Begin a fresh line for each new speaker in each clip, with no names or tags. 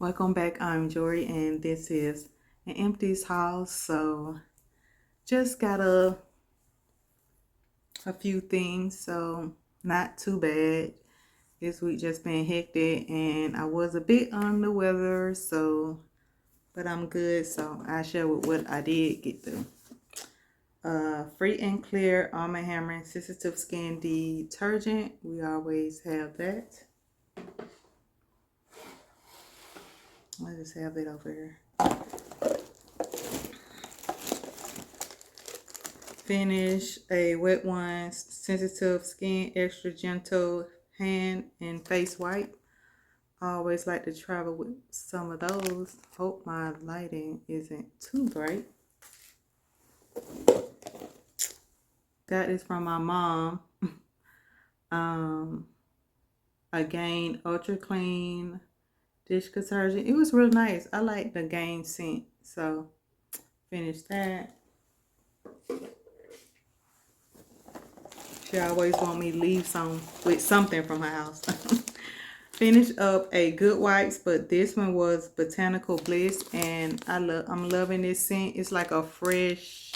Welcome back. I'm Jory and this is an Empties haul. So just got a few things, so not too bad. This week just been hectic and I was a bit under the weather, but I'm good. So I share with what I did get through. Free and Clear Arm & Hammer Sensitive Skin Detergent. We always have that. I just have it over here. Finish a Wet Ones Sensitive Skin Extra Gentle Hand and Face Wipe. I always like to travel with some of those. Hope my lighting isn't too bright. That is from my mom. Again, Ultra Clean dish detergent. It was real nice. I like the Gain scent, so finish that. She always want me to leave with something from her house. Finish up a Good Wipes, but this one was Botanical Bliss, and I'm loving this scent. It's like a fresh,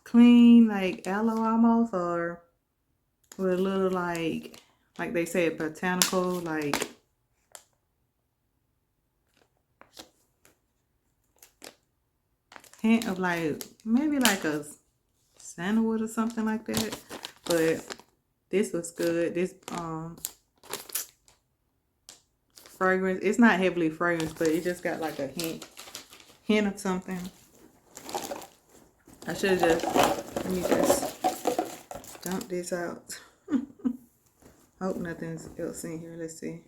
clean, like aloe almost, or with a little like they said, botanical, like hint of like maybe like a Sandalwood or something like that. But this was good. This fragrance, it's not heavily fragrance, but it just got like a hint of something. I should have let me just dump this out. Hope nothing's else in here. Let's see.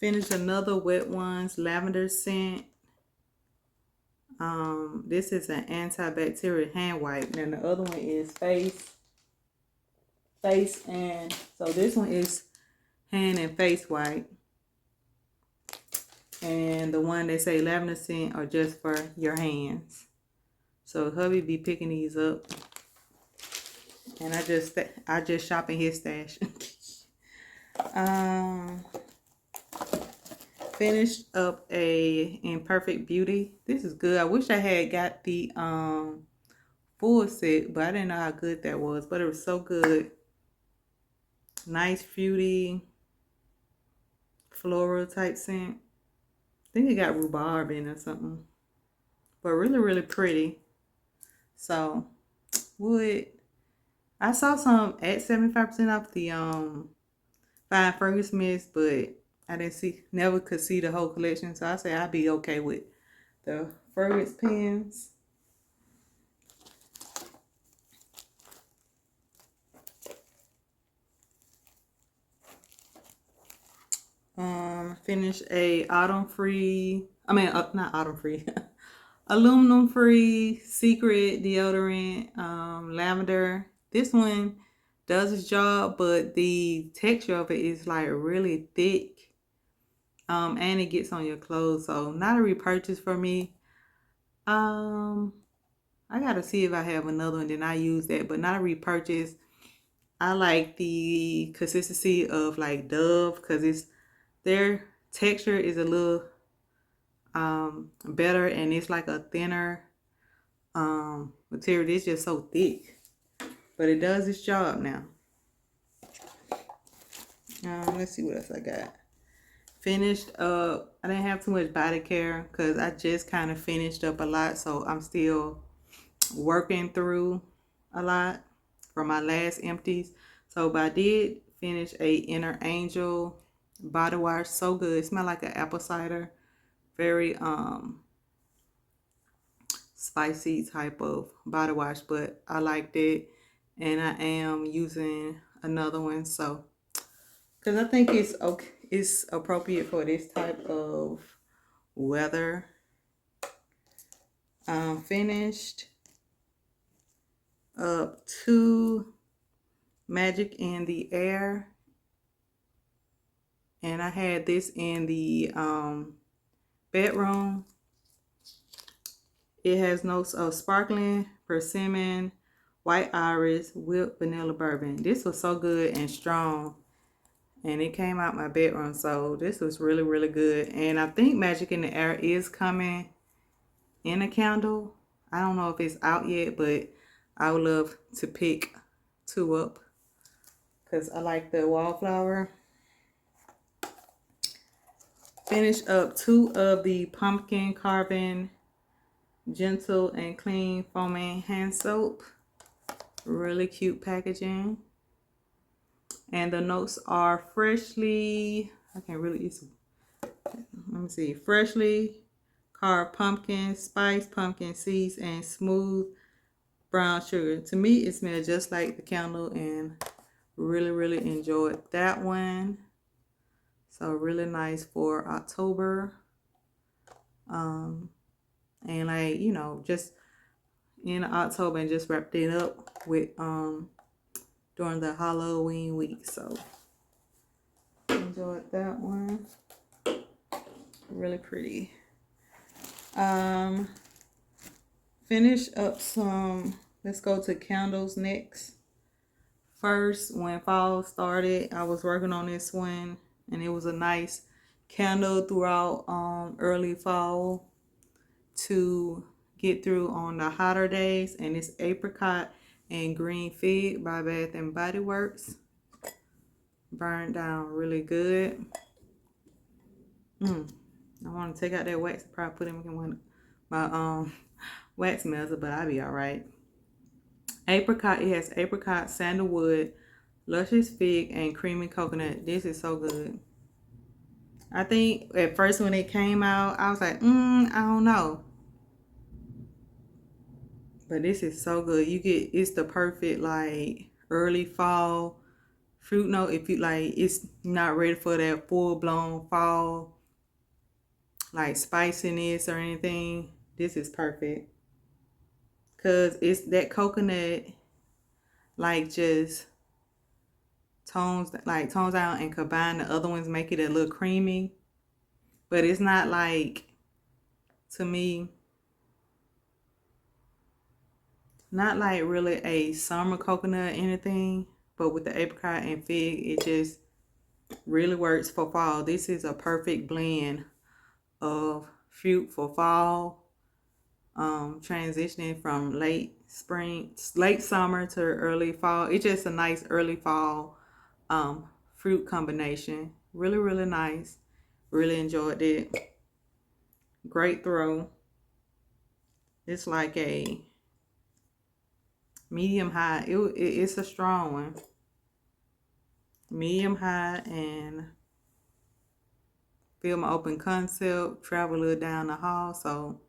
Finish another Wet Ones Lavender scent. This is an antibacterial hand wipe, and the other one is face, and so this one is hand and face wipe, and the one they say lavender scent are just for your hands. So hubby be picking these up, and I just shop in his stash. Finished up a Imperfect Beauty. This is good. I wish I had got the full set, but I didn't know how good that was, but it was so good. Nice fruity floral type scent. I think it got rhubarb in or something, but really pretty. So I saw some at 75% off the Fine Fragrance Mist, but I never could see the whole collection, so I say I'd be okay with the fragrance pens. Finish a aluminum free secret deodorant, lavender. This one does its job, but the texture of it is like really thick. And it gets on your clothes, so not a repurchase for me. I gotta see if I have another one, then I use that, but not a repurchase. I like the consistency of like Dove, because their texture is a little better, and it's like a thinner material. It's just so thick, but it does its job now. Let's see what else I got. Finished up, I didn't have too much body care because I just kind of finished up a lot, so I'm still working through a lot from my last empties. So, but I did finish a Inner Angel body wash. So good. It smells like an apple cider. Very spicy type of body wash, but I liked it, and I am using another one, so because I think it's okay, it's appropriate for this type of weather. Finished up 2 Magic in the Air, and I had this in the bedroom. It has notes of sparkling persimmon, white iris, whipped vanilla bourbon. This was so good and strong. And it came out my bedroom. So this was really, really good. And I think Magic in the Air is coming in a candle. I don't know if it's out yet, but I would love to pick 2 up because I like the wallflower. Finish up 2 of the pumpkin carving gentle and clean foaming hand soap. Really cute packaging. And the notes are freshly, I can't really, let me see, freshly carved pumpkin, spiced pumpkin seeds, and smooth brown sugar. To me, it smells just like the candle, and really, really enjoyed that one. So really nice for October. And like, you know, just in October, and just wrapped it up with during the Halloween week. So enjoyed that one. Really pretty. Finish up some, let's go to candles next. First, when fall started, I was working on this one, and it was a nice candle throughout early fall to get through on the hotter days. And it's Apricot and Green Fig by Bath and Body Works. Burned down really good. I want to take out that wax and probably put it in one of my wax melter, but I'll be alright. Apricot, it has apricot, sandalwood, luscious fig, and creamy coconut. This is so good. I think at first when it came out, I was like, I don't know. But this is so good. You get, it's the perfect like early fall fruit note. If you like, it's not ready for that full blown fall like spiciness or anything. This is perfect. Cause it's that coconut like just tones out and combine the other ones, make it a little creamy. But it's not like, to me, not like really a summer coconut or anything. But with the apricot and fig, it just really works for fall. This is a perfect blend of fruit for fall. Transitioning from late summer to early fall. It's just a nice early fall fruit combination. Really, really nice. Really enjoyed it. Great throw. It's like a medium high. It's a strong one. Medium high, and feel my open concept. Travel a little down the hall, so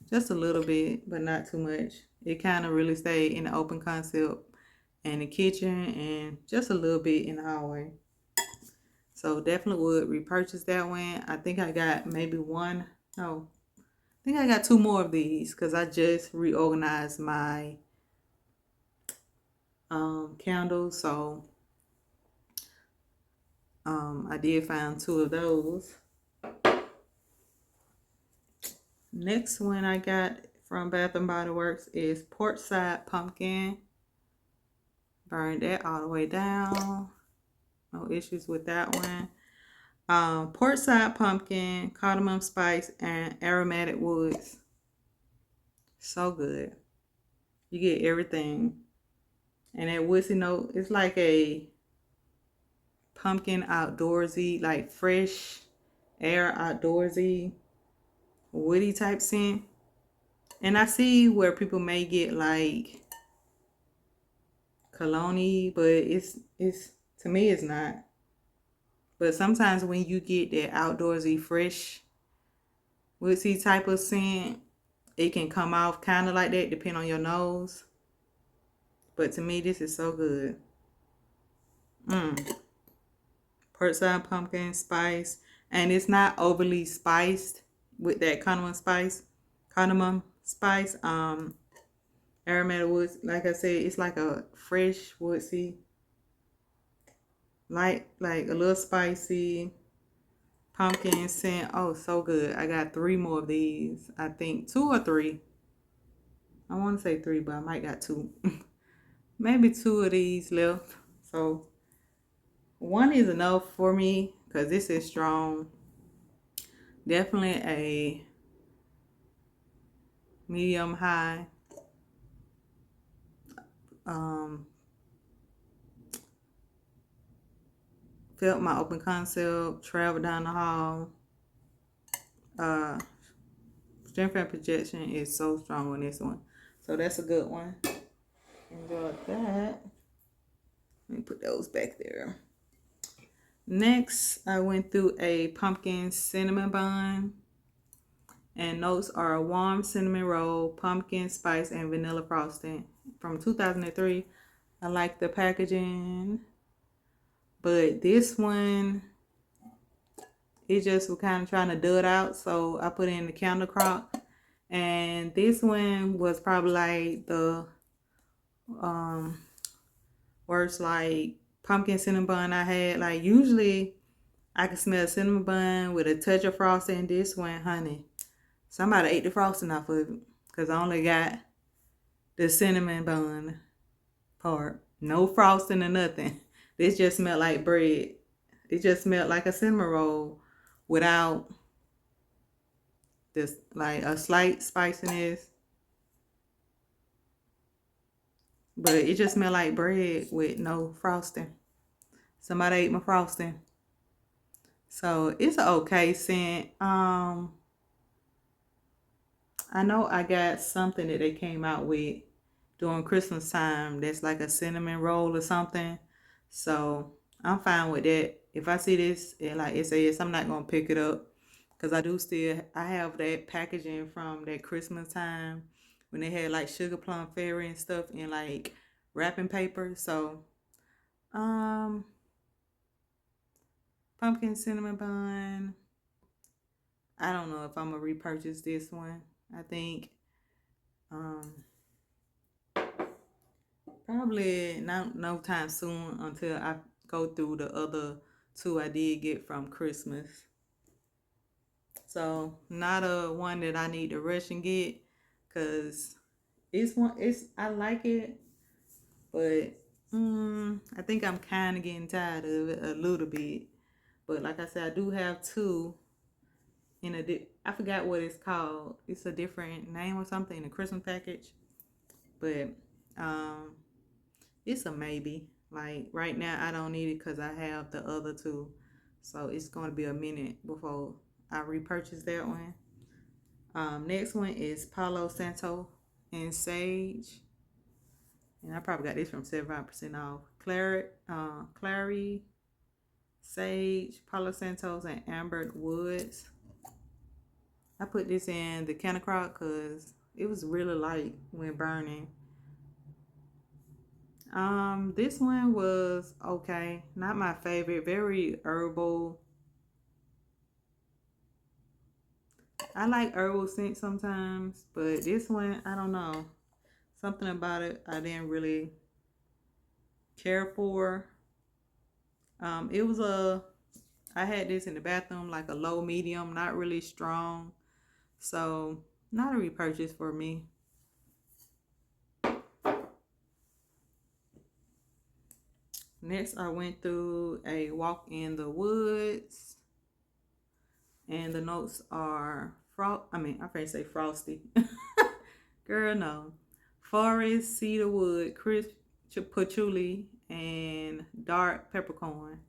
just a little bit, but not too much. It kind of really stayed in the open concept and the kitchen, and just a little bit in the hallway. So definitely would repurchase that one. I think I got maybe one. No, I think I got 2 more of these because I just reorganized my candles. So I did find 2 of those. Next one I got from Bath and Body Works is Porchside Pumpkin. Burned that all the way down. No issues with that one. Porchside Pumpkin, Cardamom Spice, and Aromatic Woods. So good. You get everything. And that woodsy note, it's like a pumpkin outdoorsy, like fresh air outdoorsy, woody type scent. And I see where people may get like cologne, but it's to me it's not. But sometimes when you get that outdoorsy fresh woodsy type of scent, it can come off kind of like that depending on your nose. But to me, this is so good. Porchside pumpkin spice, and it's not overly spiced with that cardamom spice. Aromatic woods, like I said, it's like a fresh woodsy, like a little spicy pumpkin scent. Oh, so good. I got 3 more of these. I think 2 or 3. I want to say 3, but I might got 2. maybe 2 of these left. So one is enough for me because this is strong. Definitely a medium high. Um, Felt my open concept, travel down the hall. Uh, Strength and projection is so strong on this one. So that's a good one. Enjoyed that. Let me put those back there. Next, I went through a pumpkin cinnamon bun. And notes are a warm cinnamon roll, pumpkin spice, and vanilla frosting. From 2003. I like the packaging. But this one, it just was kind of trying to dud out. So I put in the candle crock. And this one was probably like the worst like pumpkin cinnamon bun I had. Like usually I can smell cinnamon bun with a touch of frosting. This one, honey, somebody ate the frosting off of it. Because I only got the cinnamon bun part. No frosting or nothing. This just smelled like bread. It just smelled like a cinnamon roll without this, like a slight spiciness. But it just smelled like bread with no frosting. Somebody ate my frosting. So it's an okay scent. I know I got something that they came out with during Christmas time that's like a cinnamon roll or something. So I'm fine with that. If I see this and like it says, I'm not gonna pick it up because I have that packaging from that Christmas time when they had like sugar plum fairy and stuff in like wrapping paper. So pumpkin cinnamon bun. I don't know if I'm gonna repurchase this one. I think probably not no time soon until I go through the other two I did get from Christmas. So not a one that I need to rush and get because I like it, but I think I'm kind of getting tired of it a little bit. But like I said, I do have two in I forgot what it's called. It's a different name or something in the Christmas package. But it's a maybe. Like right now, I don't need it because I have the other two. So it's going to be a minute before I repurchase that one. Next one is Palo, Santo, and Sage. And I probably got this from 75% off. Clary, Sage, Palo Santos, and Amber Woods. I put this in the candle crock because it was really light when burning. This one was okay. Not my favorite. Very herbal. I like herbal scent sometimes, but this one, I don't know. Something about it I didn't really care for. I had this in the bathroom, like a low medium, not really strong. So, not a repurchase for me. Next, I went through a walk in the woods. And the notes are, I can't say frosty. Girl, no. Forest, Cedarwood, crisp patchouli, and dark peppercorn.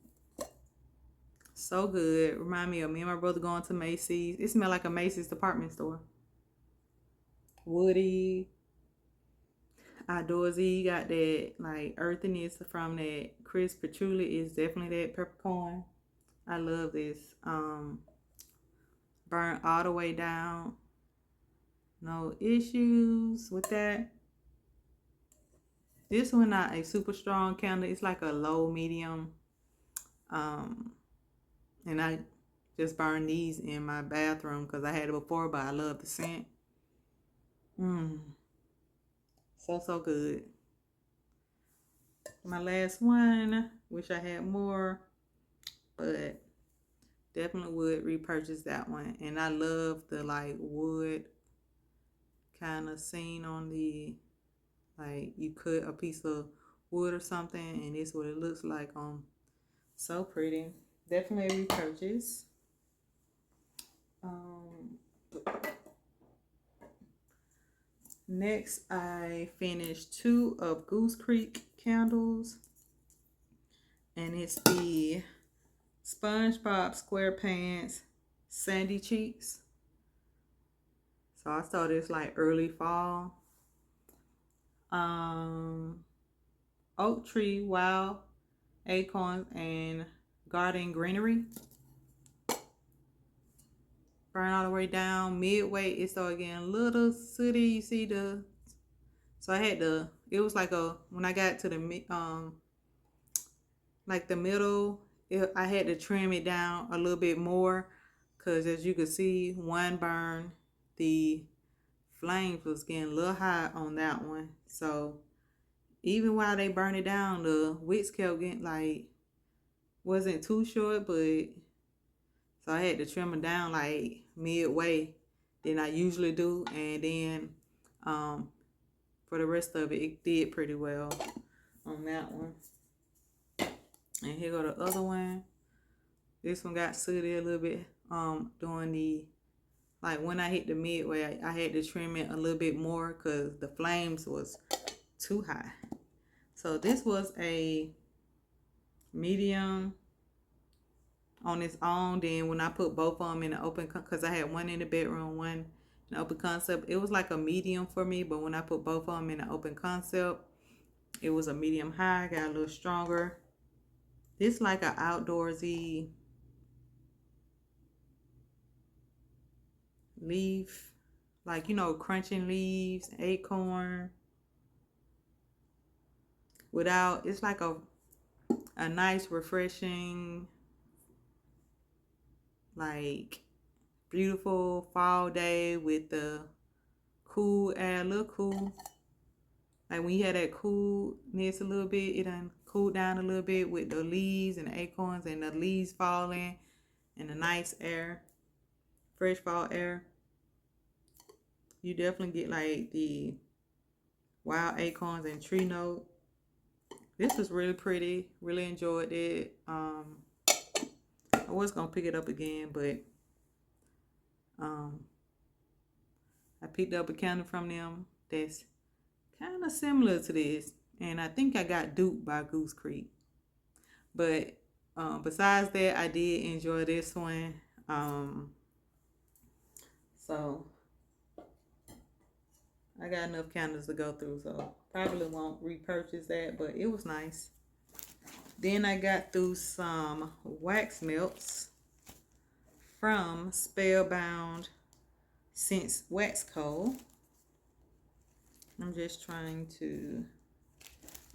So good. Remind me of me and my brother going to Macy's. It smelled like a Macy's department store. Woody, outdoorsy. Got that like earthiness from that crisp patchouli. Is definitely that peppercorn. I love this. Burn all the way down. No issues with that. This one not a super strong candle. It's like a low medium. And I just burned these in my bathroom because I had it before, but I love the scent. So good. My last one, wish I had more, but definitely would repurchase that one. And I love the like wood kind of scene on the Like you cut a piece of wood or something, and this is what it looks like. So pretty. Definitely repurchase. Next, I finished 2 of Goose Creek candles, and it's the SpongeBob SquarePants Sandy Cheeks. So I saw this like early fall. Oak Tree, Wild, Acorns, and Garden Greenery. Burn all the way down. Midway, it started getting a little sooty. You see the... So I had to... It was like a... When I got to the... like the middle, I had to trim it down a little bit more. Because as you can see, one burn, the flames was getting a little hot on that one. So even while they burned it down, the wicks kept getting like... Wasn't too short, but... So I had to trim it down like midway than I usually do. And then for the rest of it, it did pretty well on that one. And here go the other one. This one got sooty a little bit during the... Like when I hit the midway, I had to trim it a little bit more because the flames was too high. So this was a medium on its own. Then when I put both of them in the open, because I had one in the bedroom, one in the open concept, it was like a medium for me. But when I put both of them in the open concept, it was a medium high, got a little stronger. This like an outdoorsy leaf, like, you know, crunching leaves, acorn. Without, it's like a nice, refreshing, like beautiful fall day with the cool air, a little cool. Like when you had that coolness a little bit, it done cooled down a little bit with the leaves and the acorns and the leaves falling and the nice air, fresh fall air. You definitely get like the wild acorns and tree note. This was really pretty. Really enjoyed it. I was gonna pick it up again, but I picked up a candle from them that's kind of similar to this, and I think I got duped by Goose Creek. But besides that, I did enjoy this one. So I got enough candles to go through, so probably won't repurchase that, but it was nice. Then I got through some wax melts from Spellbound Scents Wax Co. I'm just trying to...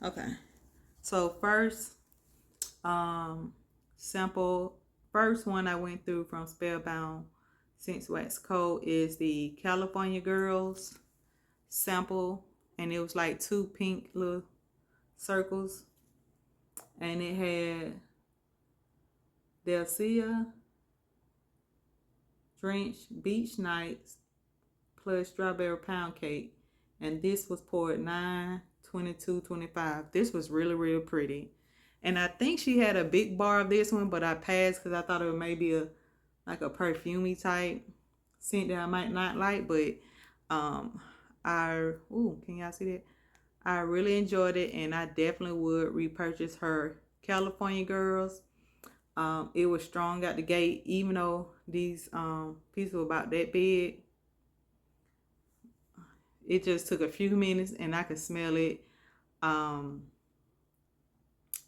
Okay. So first, sample. First one I went through from Spellbound Scents Wax Co. is the California Girls sample. And it was like 2 pink little circles. And it had Delcia, Drenched Beach Nights, plus Strawberry Pound Cake. And this was poured 9/22/25. This was really, really pretty. And I think she had a big bar of this one, but I passed because I thought it was maybe like a perfumey type scent that I might not like. But can y'all see that? I really enjoyed it, and I definitely would repurchase her California Girls. It was strong out the gate, even though these pieces were about that big. It just took a few minutes, and I could smell it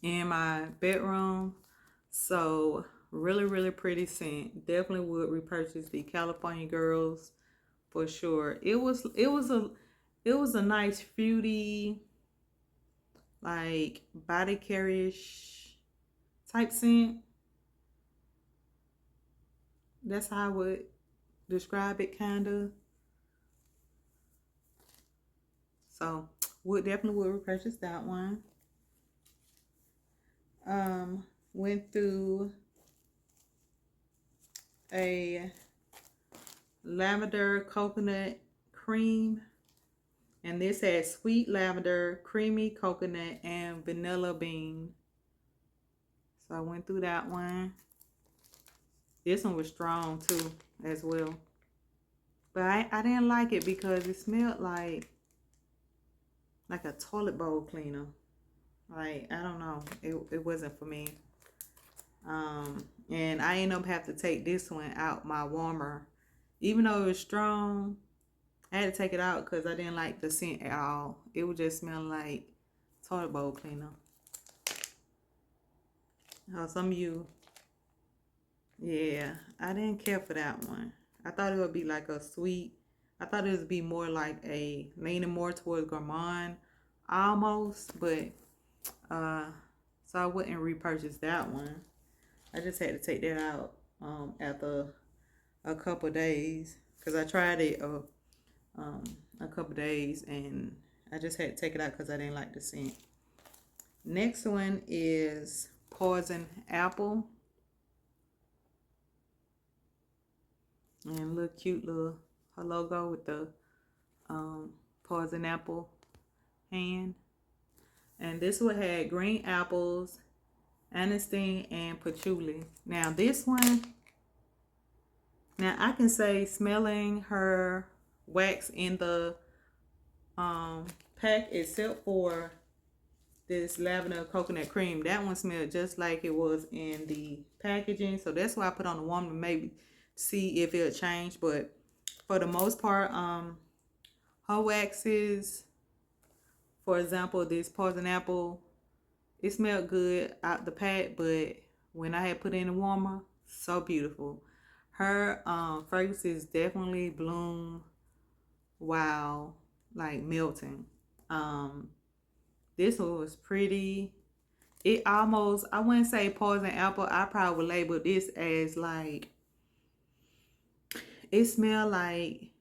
in my bedroom. So really, really pretty scent. Definitely would repurchase the California Girls for sure. It was a nice fruity, like body care-ish type scent. That's how I would describe it, kinda. So definitely would repurchase that one. Went through a lavender coconut cream, And this has sweet lavender, creamy coconut, and vanilla bean. So I went through that one. This one was strong too, as well. But I didn't like it because it smelled like a toilet bowl cleaner. Like, I don't know. It wasn't for me. And I ended up having to take this one out my warmer. Even though it was strong, I had to take it out because I didn't like the scent at all. It would just smell like toilet bowl cleaner. Some of you, yeah, I didn't care for that one. I thought it would be like a sweet, I thought it would be more like a, leaning more towards gourmand almost, but, so I wouldn't repurchase that one. I just had to take that out, after a couple days, because I tried it, a couple days, and I just had to take it out because I didn't like the scent. Next one is Poison Apple. And look, cute little her logo with the Poison Apple hand. And this one had green apples, aniston, and patchouli. Now this one, now I can say smelling her wax in the pack, except for this lavender coconut cream, that one smelled just like it was in the packaging. So that's why I put on the warmer, maybe see if it'll change. But for the most part, her waxes, for example, this Poison Apple, it smelled good out the pack, but when I had put it in the warmer, so beautiful. Her fragrances definitely bloom while like melting. This one was pretty. It almost, I wouldn't say Poison Apple. I probably would label this as like, it smelled like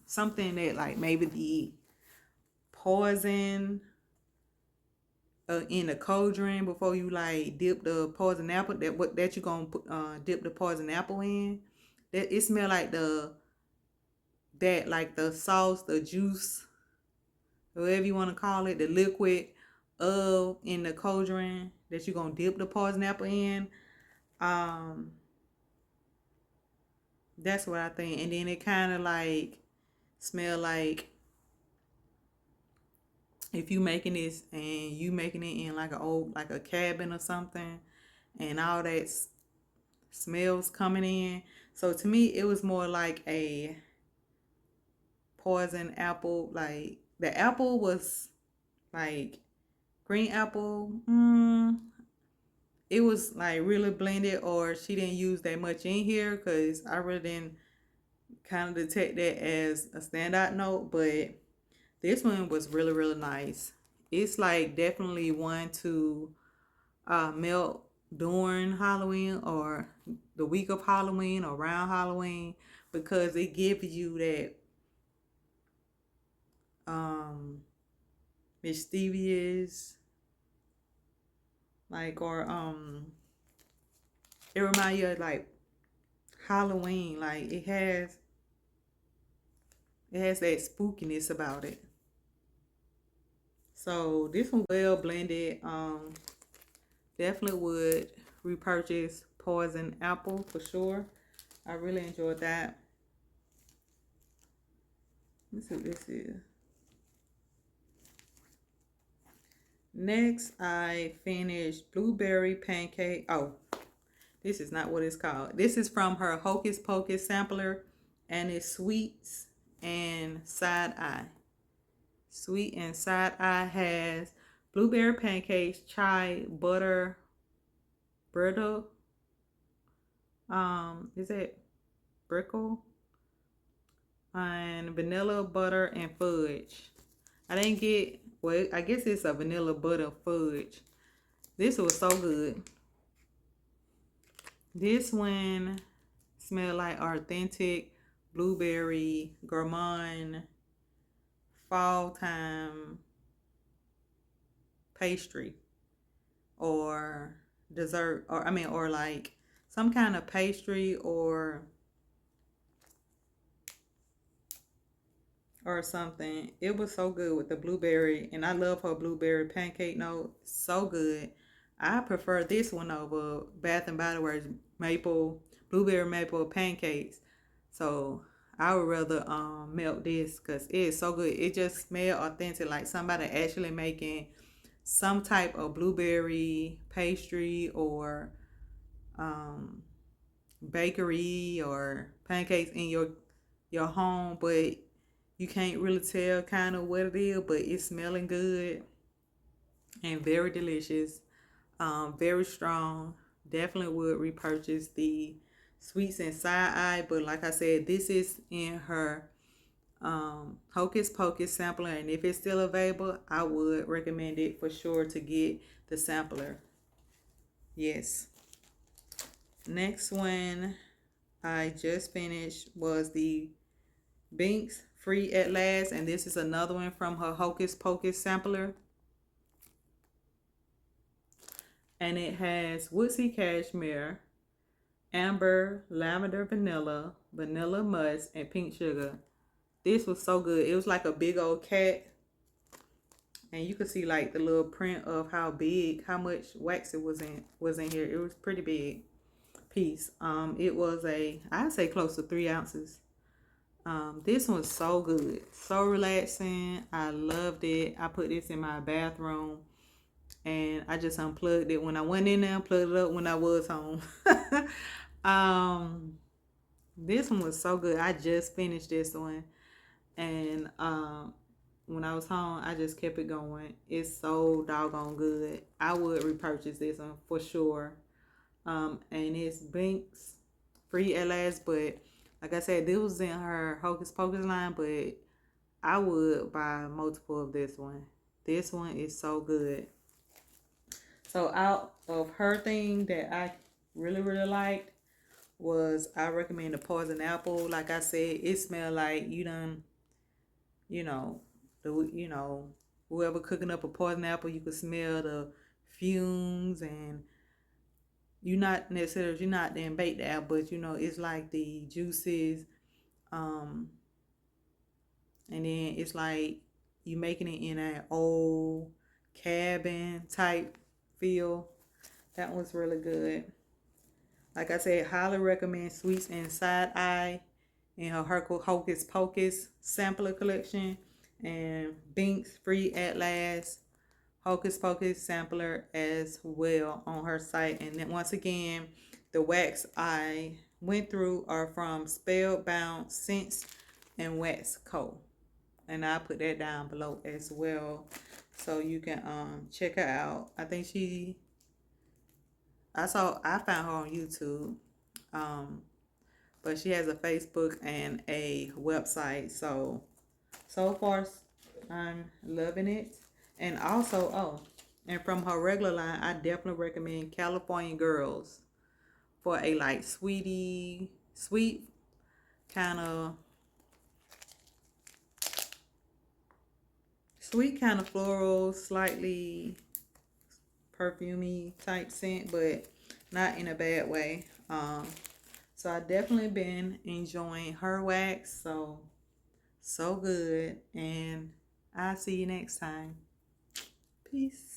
something that like maybe the poison in a cauldron before you like dip the poison apple, that you gonna put, dip the poison apple in. That it smelled like like the sauce, the juice, whatever you want to call it, the liquid of in the cauldron that you're gonna dip the poison apple in. That's what I think. And then it kind of like smell like if you making this and you making it in like a cabin or something, and all that smells coming in. So to me, it was more like a poison apple. Like the apple was like green apple. It was like really blended, or she didn't use that much in here, because I really didn't kind of detect that as a standout note. But this one was really, really nice. It's like definitely one to melt during Halloween or the week of Halloween or around Halloween, because it gives you that mischievous, like, or it reminds you of like Halloween. Like it has that spookiness about it. So this one well blended. Definitely would repurchase Poison Apple for sure. I really enjoyed that. Let's see what this is. Next, I finished Blueberry Pancake. Oh, this is not what it's called. This is from her Hocus Pocus sampler, and it's Sweets and Side Eye. Sweet and Side Eye has blueberry pancakes, chai, butter, brittle. Is it Brinkle? And vanilla, butter, and fudge. I didn't get, well, I guess it's a vanilla butter fudge. This was so good. This one smelled like authentic blueberry gourmand fall time pastry or dessert, or like some kind of pastry or or something. It was so good with the blueberry, and I love her blueberry pancake note. So good. I prefer this one over Bath and Body Works maple blueberry maple pancakes. So I would rather melt this because it is so good. It just smells authentic, like somebody actually making some type of blueberry pastry or um, bakery or pancakes in your home, but you can't really tell kind of what it is, but it's smelling good and very delicious. Very strong. Definitely would repurchase the sweets and side eye, but like I said, this is in her Hocus Pocus sampler, and if it's still available, I would recommend it for sure to get the sampler. Yes. Next one I just finished was the Binx Free at Last, and this is another one from her Hocus Pocus sampler. And it has Woodsy Cashmere, Amber, Lavender Vanilla, Vanilla Musk, and Pink Sugar. This was so good. It was like a big old cat. And you could see like the little print of how big, how much wax it was in here. It was pretty big piece. It was I'd say close to 3 ounces. This one's so good, so relaxing. I loved it. I put this in my bathroom, and I just unplugged it when I went in there, plugged it up when I was home. This one was so good. I just finished this one, and when I was home, I just kept it going. It's so doggone good. I would repurchase this one for sure. And it's Binx Free at Last, but like I said, this was in her Hocus Pocus line, but I would buy multiple of this one. This one is so good. So out of her thing that I really, really liked was I recommend the Poison Apple. Like I said, it smelled like you done, you know, whoever cooking up a poison apple, you could smell the fumes, and you're not then baked the apple, but it's like the juices, and then it's like you making it in an old cabin type feel. That was really good. Like I said, highly recommend Sweets and Side Eye in her Hocus Pocus sampler collection, and Binx Free at Last Hocus Pocus sampler as well on her site. And then once again, the wax I went through are from Spellbound Scents and Wax Co. And I put that down below as well, so you can check her out. I think I found her on YouTube, but she has a Facebook and a website. So far I'm loving it. And also, and from her regular line, I definitely recommend California Girls for a like sweet kind of floral, slightly perfumey type scent, but not in a bad way. So I definitely been enjoying her wax. So good, and I'll see you next time. Peace.